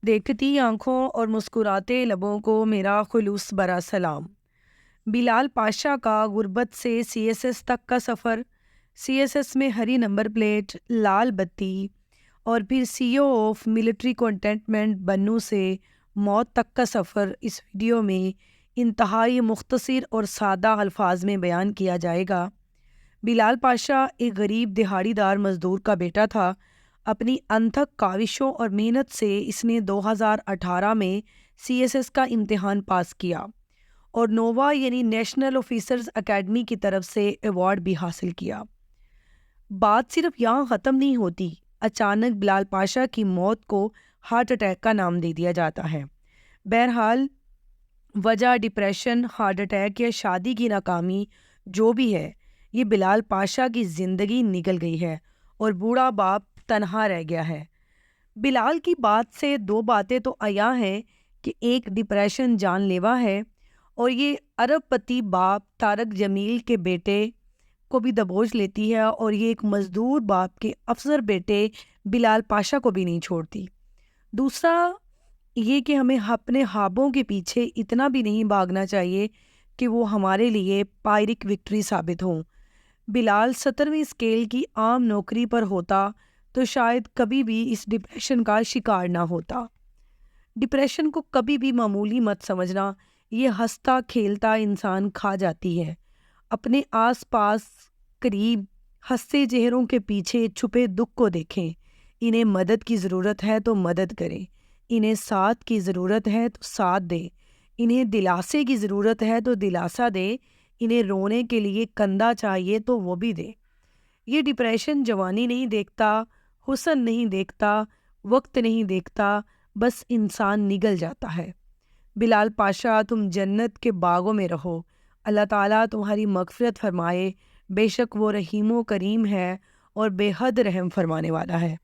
دیکھتی آنکھوں اور مسکراتے لبوں کو میرا خلوص برا سلام۔ بلال پاشا کا غربت سے سی ایس ایس تک کا سفر، سی ایس ایس میں ہری نمبر پلیٹ، لال بتی، اور پھر سی او آف ملٹری کنٹینٹمنٹ بنو سے موت تک کا سفر اس ویڈیو میں انتہائی مختصر اور سادہ الفاظ میں بیان کیا جائے گا۔ بلال پاشا ایک غریب دہاڑی دار مزدور کا بیٹا تھا۔ اپنی انتھک کاوشوں اور محنت سے اس نے 2018 میں سی ایس ایس کا امتحان پاس کیا اور نووا یعنی نیشنل آفیسرز اکیڈمی کی طرف سے ایوارڈ بھی حاصل کیا۔ بات صرف یہاں ختم نہیں ہوتی۔ اچانک بلال پاشا کی موت کو ہارٹ اٹیک کا نام دے دیا جاتا ہے۔ بہرحال وجہ ڈپریشن، ہارٹ اٹیک یا شادی کی ناکامی جو بھی ہے، یہ بلال پاشا کی زندگی نگل گئی ہے اور بوڑھا باپ تنہا رہ گیا ہے۔ بلال کی بات سے دو باتیں تو عیاں ہیں کہ ایک ڈپریشن جان لیوا ہے اور یہ ارب پتی باپ طارق جمیل کے بیٹے کو بھی دبوچ لیتی ہے، اور یہ ایک مزدور باپ کے افسر بیٹے بلال پاشا کو بھی نہیں چھوڑتی۔ دوسرا یہ کہ ہمیں اپنے خوابوں کے پیچھے اتنا بھی نہیں بھاگنا چاہیے کہ وہ ہمارے لیے پائرک وکٹری ثابت ہوں۔ بلال 17ویں اسکیل کی عام نوکری پر ہوتا تو شاید کبھی بھی اس ڈپریشن کا شکار نہ ہوتا۔ ڈپریشن کو کبھی بھی معمولی مت سمجھنا، یہ ہنستا کھیلتا انسان کھا جاتی ہے۔ اپنے آس پاس قریب ہنستے چہروں کے پیچھے چھپے دکھ کو دیکھیں۔ انہیں مدد کی ضرورت ہے تو مدد کریں، انہیں ساتھ کی ضرورت ہے تو ساتھ دیں، انہیں دلاسے کی ضرورت ہے تو دلاسا دیں، انہیں رونے کے لیے کندھا چاہیے تو وہ بھی دیں۔ یہ ڈپریشن جوانی نہیں دیکھتا، حسن نہیں دیکھتا، وقت نہیں دیکھتا، بس انسان نگل جاتا ہے۔ بلال پاشا، تم جنت کے باغوں میں رہو، اللہ تعالیٰ تمہاری مغفرت فرمائے، بے شک وہ رحیم و کریم ہے اور بے حد رحم فرمانے والا ہے۔